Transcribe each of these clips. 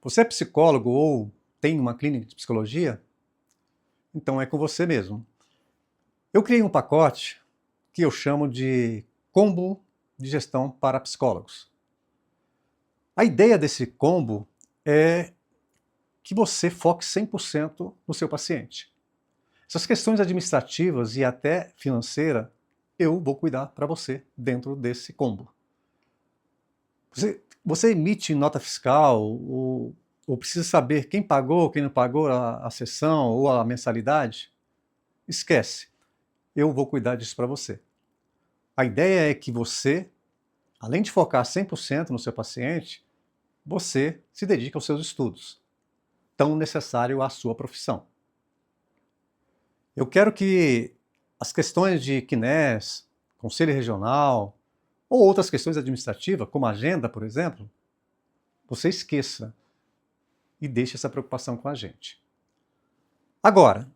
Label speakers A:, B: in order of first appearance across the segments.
A: Você é psicólogo ou tem uma clínica de psicologia? Então é com você mesmo. Eu criei um pacote que eu chamo de combo de gestão para psicólogos. A ideia desse combo é que você foque 100% no seu paciente. Essas questões administrativas e até financeira, eu vou cuidar para você dentro desse combo. Você emite nota fiscal ou precisa saber quem pagou, quem não pagou a sessão ou a mensalidade? Esquece. Eu vou cuidar disso para você. A ideia é que você, além de focar 100% no seu paciente, você se dedique aos seus estudos, tão necessário à sua profissão. Eu quero que as questões de CNES, Conselho Regional, ou outras questões administrativas, como agenda, por exemplo, você esqueça e deixe essa preocupação com a gente. Agora,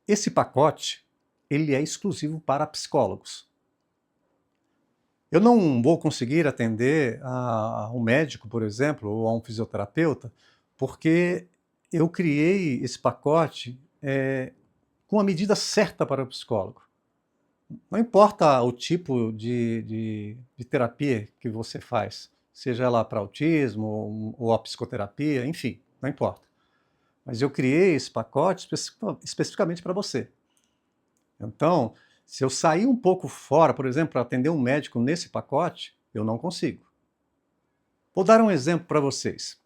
A: esse pacote, ele é exclusivo para psicólogos. Eu não vou conseguir atender a um médico, por exemplo, ou a um fisioterapeuta, porque eu criei esse pacote com a medida certa para o psicólogo. Não importa o tipo de terapia que você faz, seja ela para autismo ou a psicoterapia, enfim, não importa. Mas eu criei esse pacote especificamente para você. Então, se eu sair um pouco fora, por exemplo, para atender um médico nesse pacote, eu não consigo. Vou dar um exemplo para vocês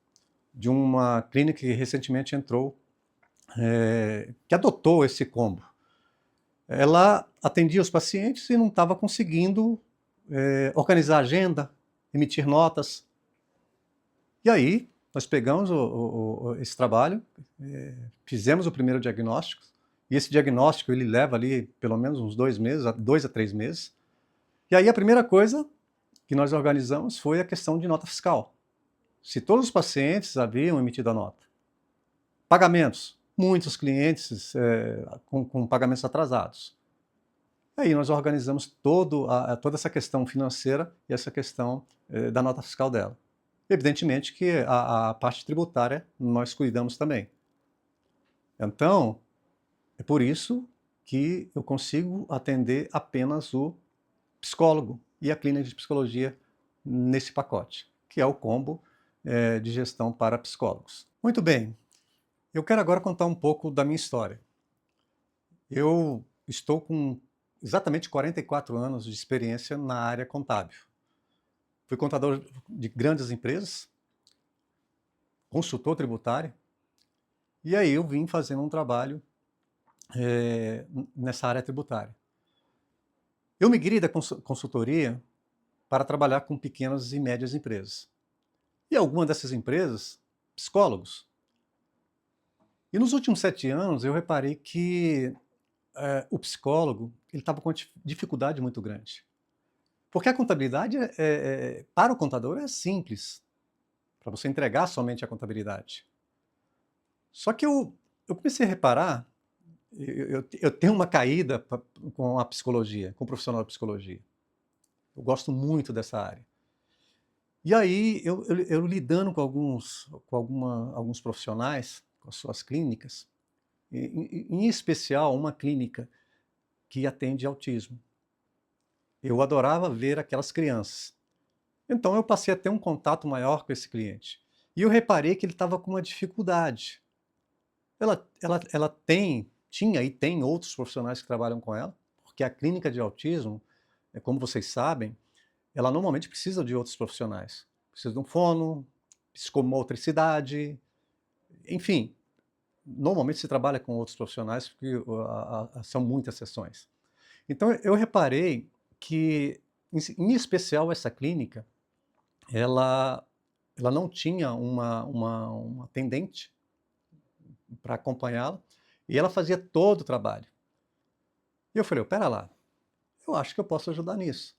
A: de uma clínica que recentemente entrou, que adotou esse combo. Ela atendia os pacientes e não estava conseguindo organizar a agenda, emitir notas. E aí, nós pegamos esse trabalho, fizemos o primeiro diagnóstico, e esse diagnóstico ele leva ali pelo menos uns 2 meses, 2 a 3 meses. E aí a primeira coisa que nós organizamos foi a questão de nota fiscal. Se todos os pacientes haviam emitido a nota. Pagamentos. Muitos clientes com pagamentos atrasados. Aí nós organizamos toda essa questão financeira e essa questão da nota fiscal dela. Evidentemente que a parte tributária nós cuidamos também. Então, é por isso que eu consigo atender apenas o psicólogo e a clínica de psicologia nesse pacote, que é o combo de gestão para psicólogos. Muito bem, eu quero agora contar um pouco da minha história. Eu estou com exatamente 44 anos de experiência na área contábil. Fui contador de grandes empresas, consultor tributário, e aí eu vim fazendo um trabalho nessa área tributária. Eu migrei da consultoria para trabalhar com pequenas e médias empresas. E algumas dessas empresas, psicólogos. E nos últimos 7 anos eu reparei que o psicólogo estava com uma dificuldade muito grande. Porque a contabilidade, para o contador, é simples, para você entregar somente a contabilidade. Só que eu comecei a reparar, eu tenho uma caída com a psicologia, com o profissional de psicologia. Eu gosto muito dessa área. E aí, eu lidando com alguns profissionais, com as suas clínicas, em especial uma clínica que atende autismo. Eu adorava ver aquelas crianças. Então eu passei a ter um contato maior com esse cliente. E eu reparei que ele estava com uma dificuldade. Ela tinha e tem outros profissionais que trabalham com ela, porque a clínica de autismo, como vocês sabem, ela normalmente precisa de outros profissionais. Precisa de um fono, psicomotricidade, enfim. Normalmente se trabalha com outros profissionais porque são muitas sessões. Então eu reparei que, em especial essa clínica, ela não tinha uma atendente para acompanhá-la e ela fazia todo o trabalho. E eu falei, pera lá, eu acho que eu posso ajudar nisso.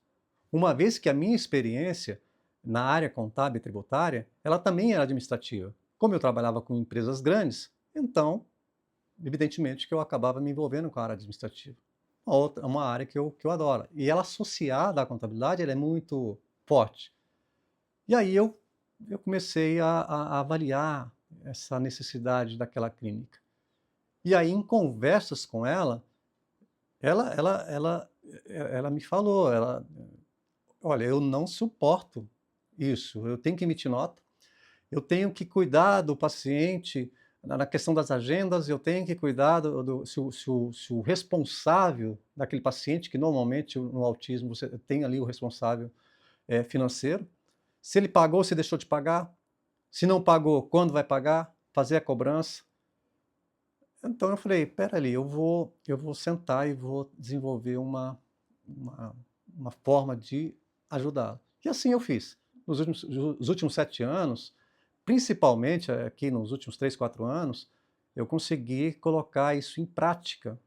A: Uma vez que a minha experiência na área contábil e tributária, ela também era administrativa. Como eu trabalhava com empresas grandes, então, evidentemente que eu acabava me envolvendo com a área administrativa. Uma área que eu adoro. E ela associada à contabilidade, ela é muito forte. E aí eu eu comecei a avaliar essa necessidade daquela clínica. E aí, em conversas com ela, ela ela ela ela me falou, "Olha, eu não suporto isso, eu tenho que emitir nota, eu tenho que cuidar do paciente na questão das agendas, eu tenho que cuidar do se o responsável daquele paciente, que normalmente no autismo você tem ali o responsável, financeiro, se ele pagou, se deixou de pagar, se não pagou, quando vai pagar, fazer a cobrança". Então eu falei: "Espera ali, eu vou sentar e vou desenvolver uma uma forma de ajudá-la". E assim eu fiz. Os últimos 7 anos, principalmente aqui nos últimos 3, 4 anos, eu consegui colocar isso em prática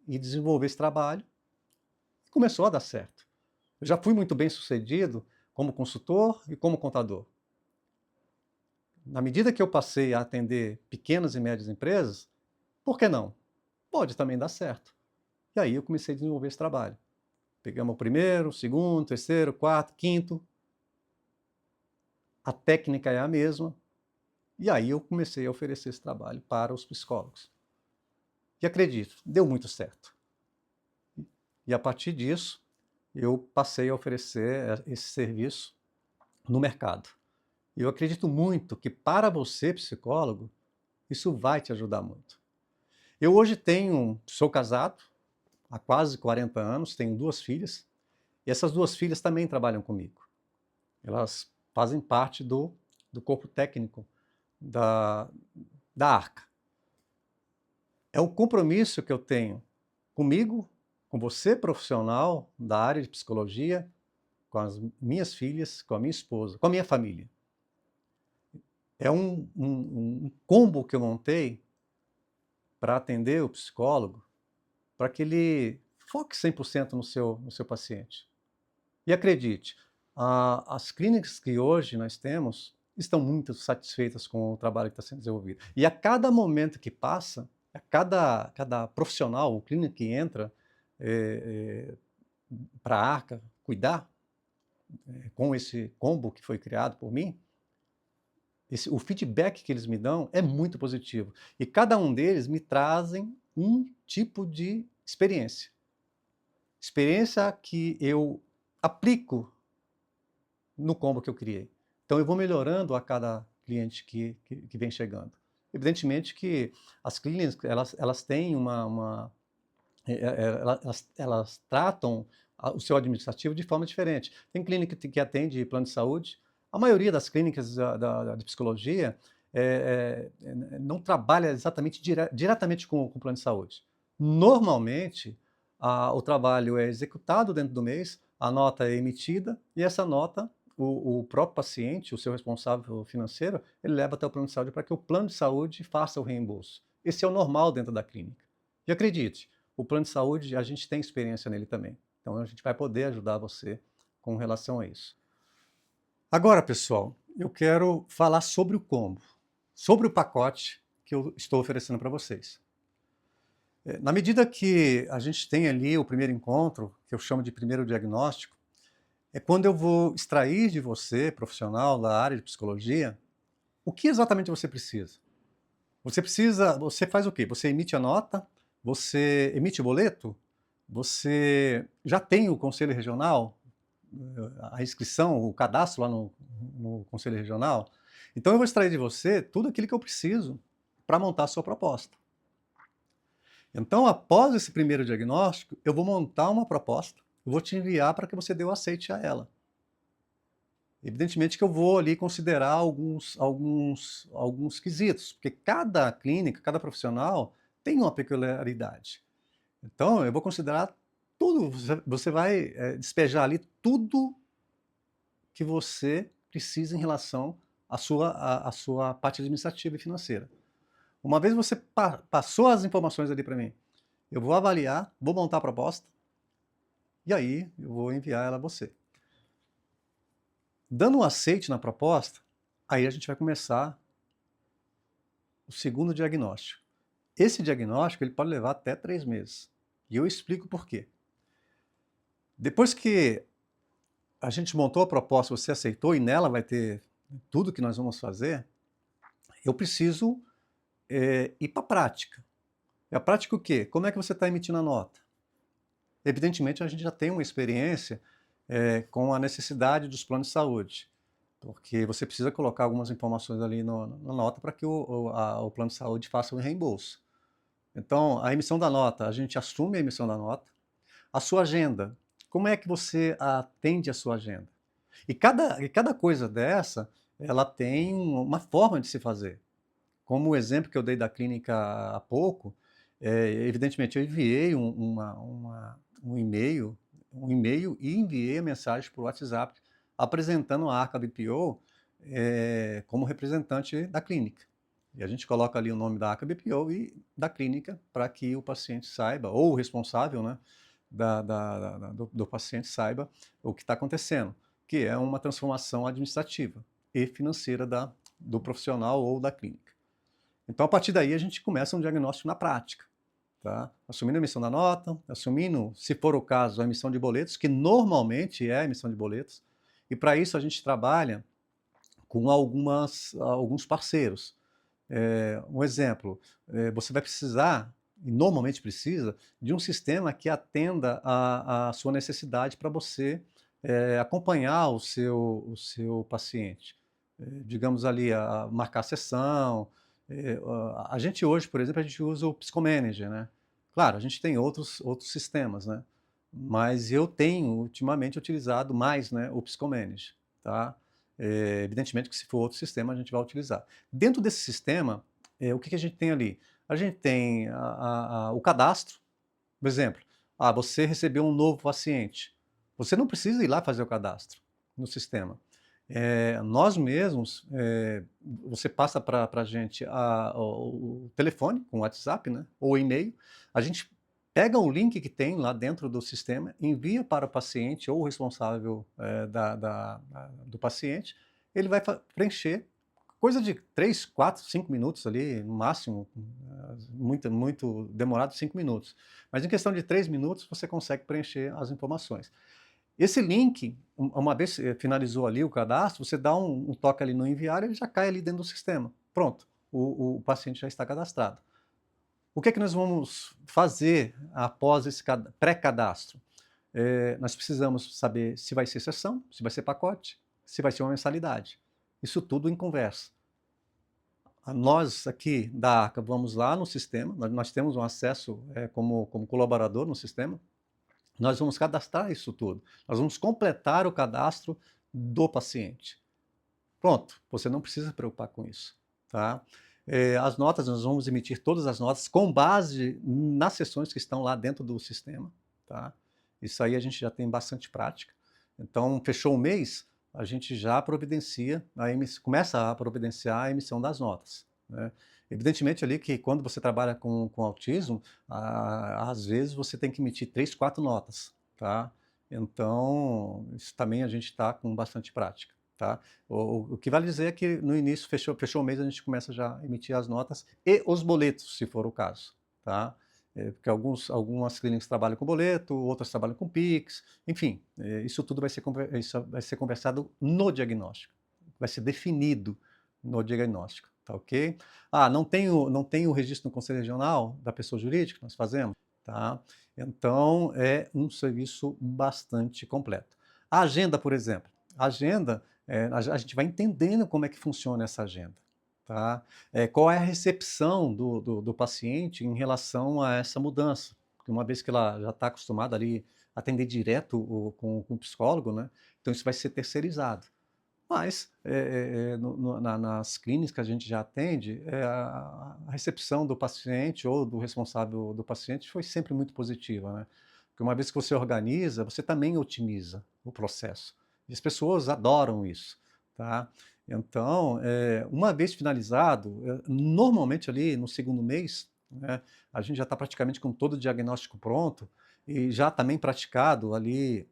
A: e desenvolver esse trabalho, e começou a dar certo. Eu já fui muito bem-sucedido como consultor e como contador. Na medida que eu passei a atender pequenas e médias empresas, por que não? Pode também dar certo. E aí eu comecei a desenvolver esse trabalho. Pegamos o primeiro, o segundo, terceiro, quarto, quinto, a técnica é a mesma, e aí eu comecei a oferecer esse trabalho para os psicólogos. E acredito, deu muito certo. E a partir disso, eu passei a oferecer esse serviço no mercado. E eu acredito muito que para você, psicólogo, isso vai te ajudar muito. Eu hoje sou casado há quase 40 anos, tenho 2 filhas, e essas 2 filhas também trabalham comigo. Elas fazem parte do corpo técnico da ARCA. É o compromisso que eu tenho comigo, com você profissional da área de psicologia, com as minhas filhas, com a minha esposa, com a minha família. É um combo que eu montei para atender o psicólogo, para que ele foque 100% no seu paciente. E acredite, as clínicas que hoje nós temos estão muito satisfeitas com o trabalho que está sendo desenvolvido. E a cada momento que passa, a cada profissional ou clínica que entra para a Arca cuidar, com esse combo que foi criado por mim, o feedback que eles me dão é muito positivo. E cada um deles me trazem um tipo de experiência. Experiência que eu aplico no combo que eu criei. Então eu vou melhorando a cada cliente que vem chegando. Evidentemente que as clínicas, elas têm elas tratam o seu administrativo de forma diferente. Tem clínica que atende plano de saúde. A maioria das clínicas de psicologia não trabalha exatamente diretamente com o plano de saúde. Normalmente, o trabalho é executado dentro do mês, a nota é emitida e essa nota o próprio paciente, o seu responsável financeiro, ele leva até o plano de saúde para que o plano de saúde faça o reembolso. Esse é o normal dentro da clínica. E acredite, o plano de saúde, a gente tem experiência nele também. Então a gente vai poder ajudar você com relação a isso. Agora, pessoal, eu quero falar sobre o combo, sobre o pacote que eu estou oferecendo para vocês. Na medida que a gente tem ali o primeiro encontro, que eu chamo de primeiro diagnóstico, é quando eu vou extrair de você, profissional da área de psicologia, o que exatamente você precisa. Você faz o quê? Você emite a nota, você emite o boleto, você já tem o conselho regional, a inscrição, o cadastro lá no conselho regional. Então eu vou extrair de você tudo aquilo que eu preciso para montar a sua proposta. Então, após esse primeiro diagnóstico, eu vou montar uma proposta, eu vou te enviar para que você dê o aceite a ela. Evidentemente que eu vou ali considerar alguns quesitos, porque cada clínica, cada profissional tem uma peculiaridade. Então, eu vou considerar tudo, você vai despejar ali tudo que você precisa em relação à sua parte administrativa e financeira. Uma vez você passou as informações ali para mim, eu vou avaliar, vou montar a proposta, e aí eu vou enviar ela a você. Dando um aceite na proposta, aí a gente vai começar o segundo diagnóstico. Esse diagnóstico ele pode levar até 3 meses. E eu explico por quê. Depois que a gente montou a proposta, você aceitou e nela vai ter tudo que nós vamos fazer, eu preciso ir para a prática. E a prática o quê? Como é que você está emitindo a nota? Evidentemente, a gente já tem uma experiência com a necessidade dos planos de saúde, porque você precisa colocar algumas informações ali na nota para que o plano de saúde faça o reembolso. Então, a emissão da nota, a gente assume a emissão da nota. A sua agenda, como é que você atende a sua agenda? E cada coisa dessa, ela tem uma forma de se fazer. Como o exemplo que eu dei da clínica há pouco, evidentemente eu enviei um e-mail e enviei a mensagem por WhatsApp apresentando a Arca BPO como representante da clínica. E a gente coloca ali o nome da Arca BPO e da clínica para que o paciente saiba, ou o responsável, né, do paciente saiba o que está acontecendo, que é uma transformação administrativa e financeira do profissional ou da clínica. Então, a partir daí, a gente começa um diagnóstico na prática, tá? Assumindo a emissão da nota, assumindo, se for o caso, a emissão de boletos, que normalmente é a emissão de boletos, e para isso a gente trabalha com alguns parceiros. Um exemplo, você vai precisar, e normalmente precisa, de um sistema que atenda a sua necessidade para você acompanhar o seu paciente. Digamos ali, marcar a sessão. A gente hoje, por exemplo, a gente usa o Psicomanager, né? Claro, a gente tem outros sistemas, né? Mas eu tenho ultimamente utilizado mais, né, o Psicomanager, tá? Evidentemente que se for outro sistema a gente vai utilizar. Dentro desse sistema, o que a gente tem ali? A gente tem o cadastro, por exemplo, você recebeu um novo paciente. Você não precisa ir lá fazer o cadastro no sistema. Nós mesmos, você passa para a gente o telefone, com o WhatsApp, né, ou o e-mail, a gente pega o link que tem lá dentro do sistema, envia para o paciente ou o responsável do paciente, ele vai preencher, coisa de 3, 4, 5 minutos ali, no máximo, muito demorado 5 minutos. Mas em questão de 3 minutos você consegue preencher as informações. Esse link, uma vez finalizou ali o cadastro, você dá um toque ali no enviar, ele já cai ali dentro do sistema. Pronto, o paciente já está cadastrado. O que é que nós vamos fazer após esse pré-cadastro? Nós precisamos saber se vai ser sessão, se vai ser pacote, se vai ser uma mensalidade. Isso tudo em conversa. Nós aqui da ARCA vamos lá no sistema, nós temos um acesso como colaborador no sistema, nós vamos cadastrar isso tudo. Nós vamos completar o cadastro do paciente. Pronto, você não precisa se preocupar com isso, tá? As notas, nós vamos emitir todas as notas com base nas sessões que estão lá dentro do sistema, tá? Isso aí a gente já tem bastante prática. Então, fechou o mês, a gente já providencia, começa a providenciar a emissão das notas, né? Evidentemente ali que quando você trabalha com autismo, às vezes você tem que emitir 3, 4 notas, tá? Então, isso também a gente está com bastante prática, tá? O que vale dizer é que no início, fechou o mês, a gente começa já a emitir as notas e os boletos, se for o caso, tá? Porque algumas clínicas trabalham com boleto, outras trabalham com Pix, enfim, isso tudo isso vai ser conversado no diagnóstico, vai ser definido no diagnóstico, tá ok? Não tem o registro no Conselho Regional da pessoa jurídica, nós fazemos, tá? Então, é um serviço bastante completo. A agenda, por exemplo, a gente vai entendendo como é que funciona essa agenda, tá? Qual é a recepção do paciente em relação a essa mudança? Porque uma vez que ela já está acostumada ali a atender direto com o psicólogo, né? Então isso vai ser terceirizado. Mas nas clínicas que a gente já atende, a recepção do paciente ou do responsável do paciente foi sempre muito positiva, né? Porque uma vez que você organiza, você também otimiza o processo. E as pessoas adoram isso, tá? Então, uma vez finalizado, normalmente ali no segundo mês, né, a gente já está praticamente com todo o diagnóstico pronto e já também praticado ali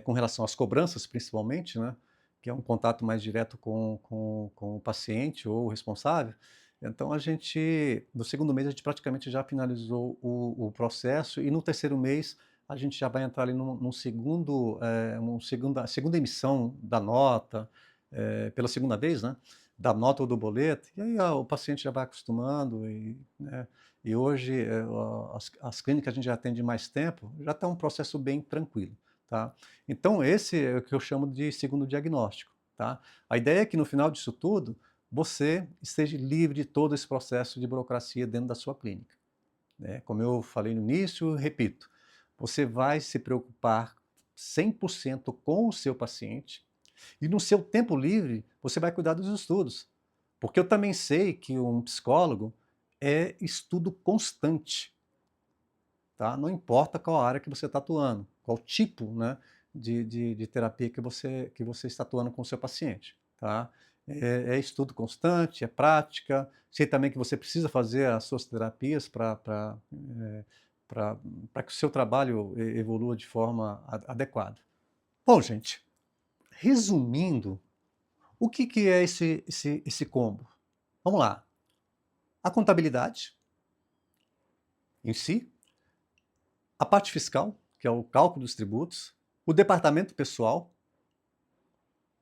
A: com relação às cobranças, principalmente, né, que é um contato mais direto com o paciente ou o responsável. Então, no segundo mês, a gente praticamente já finalizou o processo e no terceiro mês, a gente já vai entrar ali num segunda emissão da nota, pela segunda vez, né, da nota ou do boleto, e aí o paciente já vai acostumando, né, e hoje as clínicas que a gente já atende mais tempo, já está um processo bem tranquilo, tá? Então esse é o que eu chamo de segundo diagnóstico, tá? A ideia é que no final disso tudo, você esteja livre de todo esse processo de burocracia dentro da sua clínica, né? Como eu falei no início, repito, você vai se preocupar 100% com o seu paciente, e no seu tempo livre, você vai cuidar dos estudos. Porque eu também sei que um psicólogo é estudo constante, tá? Não importa qual área que você está atuando, qual tipo, né, de terapia que você está atuando com o seu paciente, tá? É estudo constante, é prática. Sei também que você precisa fazer as suas terapias para que o seu trabalho evolua de forma adequada. Bom, gente, resumindo, o que é esse combo? Vamos lá. A contabilidade em si, a parte fiscal, que é o cálculo dos tributos, o departamento pessoal.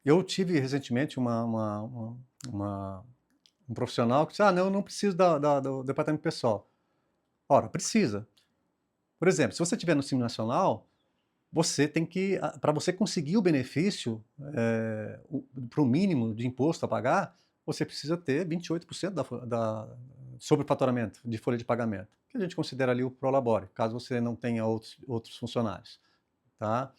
A: Eu tive recentemente um profissional que disse, não, eu não preciso do departamento pessoal. Ora, precisa. Por exemplo, se você estiver no Simples Nacional, você tem que, para você conseguir o benefício, para o mínimo de imposto a pagar, você precisa ter 28% sobre o faturamento de folha de pagamento, que a gente considera ali o prolabore, caso você não tenha outros funcionários, tá?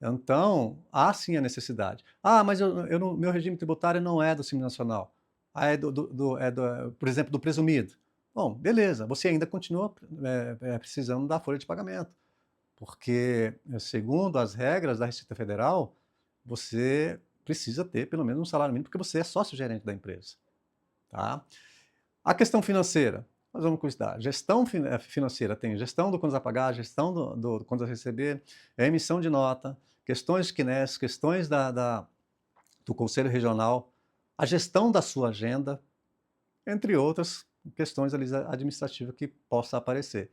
A: Então, há sim a necessidade. Mas meu regime tributário não é do Simples Nacional. Por exemplo, do presumido. Bom, beleza, você ainda continua precisando da folha de pagamento. Porque, segundo as regras da Receita Federal, você precisa ter pelo menos um salário mínimo, porque você é sócio-gerente da empresa, tá? A questão financeira, nós vamos cuidar. Gestão financeira tem gestão do contas a pagar, gestão do contas a receber, emissão de nota, questões de QNES, questões do Conselho Regional, a gestão da sua agenda, entre outras questões administrativas que possa aparecer.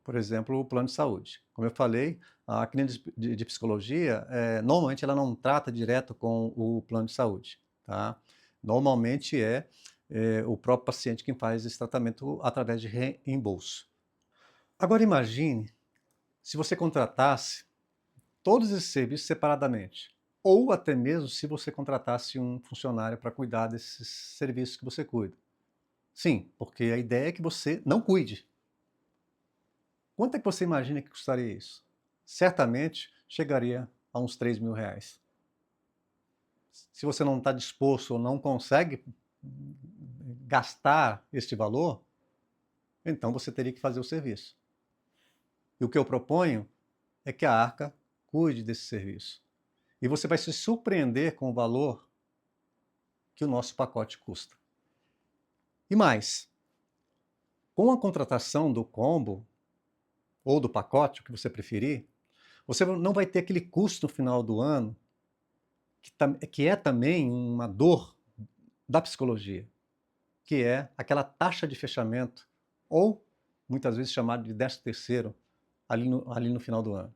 A: Por exemplo, o plano de saúde. Como eu falei, a clínica de psicologia, normalmente ela não trata direto com o plano de saúde, tá? Normalmente o próprio paciente quem faz esse tratamento através de reembolso. Agora imagine se você contratasse todos esses serviços separadamente, ou até mesmo se você contratasse um funcionário para cuidar desses serviços que você cuida. Sim, porque a ideia é que você não cuide. Quanto é que você imagina que custaria isso? Certamente chegaria a uns R$ 3.000. Se você não está disposto ou não consegue gastar este valor, então você teria que fazer o serviço. E o que eu proponho é que a Arca cuide desse serviço. E você vai se surpreender com o valor que o nosso pacote custa. E mais, com a contratação do combo, ou do pacote, o que você preferir, você não vai ter aquele custo no final do ano, que é também uma dor da psicologia, que é aquela taxa de fechamento, ou muitas vezes chamado de 13º, ali no final do ano.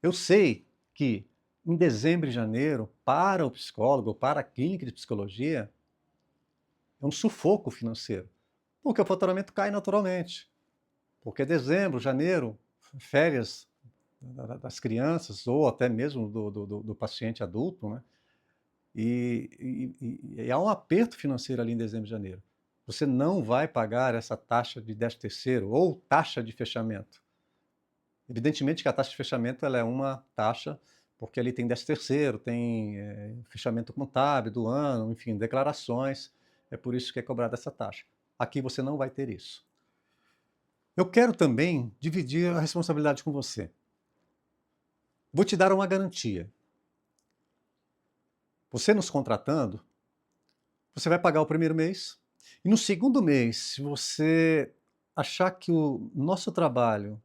A: Eu sei que em dezembro e janeiro, para o psicólogo, para a clínica de psicologia, é um sufoco financeiro, porque o faturamento cai naturalmente. Porque dezembro, janeiro, férias das crianças, ou até mesmo do paciente adulto, né? E há um aperto financeiro ali em dezembro e janeiro. Você não vai pagar essa taxa de 13º ou taxa de fechamento. Evidentemente que a taxa de fechamento ela é uma taxa, porque ali tem 13º, tem fechamento contábil do ano, enfim, declarações, é por isso que é cobrada essa taxa. Aqui você não vai ter isso. Eu quero também dividir a responsabilidade com você. Vou te dar uma garantia. Você nos contratando, você vai pagar o primeiro mês, e no segundo mês, se você achar que o nosso trabalho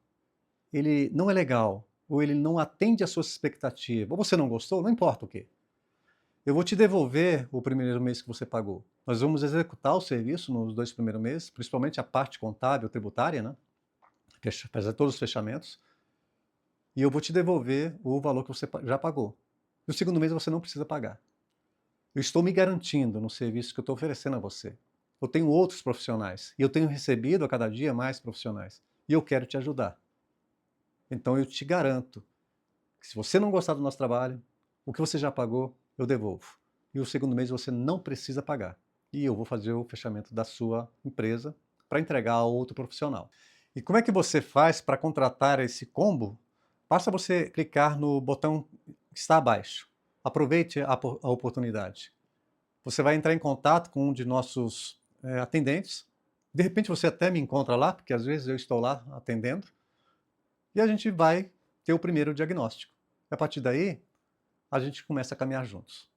A: ele não é legal, ou ele não atende às suas expectativas, ou você não gostou, não importa o quê. Eu vou te devolver o primeiro mês que você pagou. Nós vamos executar o serviço nos 2 primeiros meses, principalmente a parte contábil, tributária, né? Fazer todos os fechamentos. E eu vou te devolver o valor que você já pagou. No segundo mês você não precisa pagar. Eu estou me garantindo no serviço que eu estou oferecendo a você. Eu tenho outros profissionais e eu tenho recebido a cada dia mais profissionais e eu quero te ajudar. Então eu te garanto que se você não gostar do nosso trabalho, o que você já pagou, eu devolvo. E o segundo mês você não precisa pagar. E eu vou fazer o fechamento da sua empresa para entregar a outro profissional. E como é que você faz para contratar esse combo? Basta você clicar no botão que está abaixo. Aproveite a oportunidade. Você vai entrar em contato com um de nossos atendentes. De repente você até me encontra lá, porque às vezes eu estou lá atendendo. E a gente vai ter o primeiro diagnóstico. E a partir daí, a gente começa a caminhar juntos.